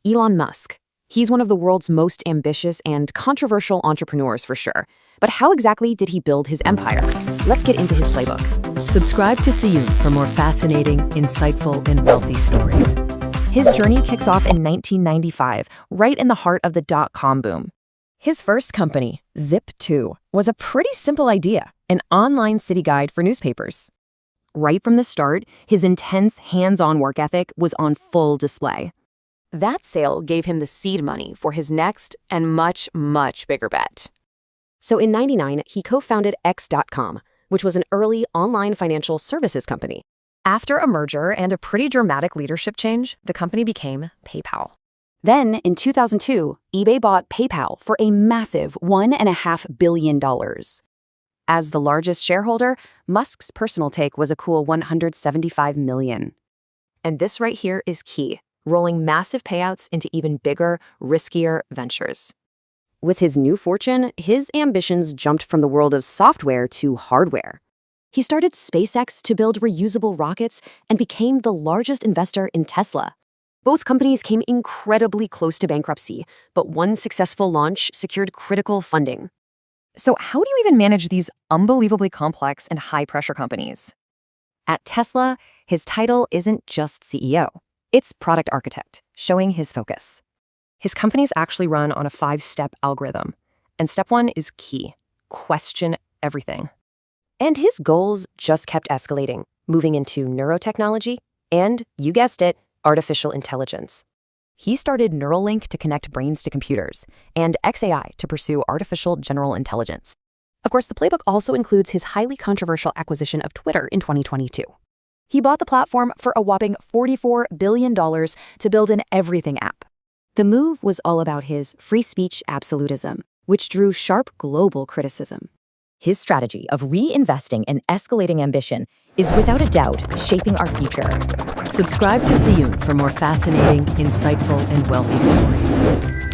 Elon Musk. He's one of the world's most ambitious and controversial entrepreneurs for sure. But how exactly did he build his empire? Let's get into his playbook. Subscribe to See You for more fascinating, insightful, and wealthy stories. His journey kicks off in 1995, right in the heart of the dot-com boom. His first company, Zip2, was a pretty simple idea, an online city guide for newspapers. Right from the start, his intense hands-on work ethic was on full display. That sale gave him the seed money for his next and much, much bigger bet. So in '99, he co-founded X.com, which was an early online financial services company. After a merger and a pretty dramatic leadership change, the company became PayPal. Then, in 2002, eBay bought PayPal for a massive $1.5 billion. As the largest shareholder, Musk's personal take was a cool $175 million. And this right here is key, rolling massive payouts into even bigger, riskier ventures. With his new fortune, his ambitions jumped from the world of software to hardware. He started SpaceX to build reusable rockets and became the largest investor in Tesla. Both companies came incredibly close to bankruptcy, but one successful launch secured critical funding. So how do you even manage these unbelievably complex and high-pressure companies? At Tesla, his title isn't just CEO. It's product architect, showing his focus. His companies actually run on a 5-step algorithm. And step 1 is key: question everything. And his goals just kept escalating, moving into neurotechnology and, you guessed it, artificial intelligence. He started Neuralink to connect brains to computers, and XAI to pursue artificial general intelligence. Of course, the playbook also includes his highly controversial acquisition of Twitter in 2022. He bought the platform for a whopping $44 billion to build an everything app. The move was all about his free speech absolutism, which drew sharp global criticism. His strategy of reinvesting and escalating ambition is without a doubt shaping our future. Subscribe to See You for more fascinating, insightful, and wealthy stories.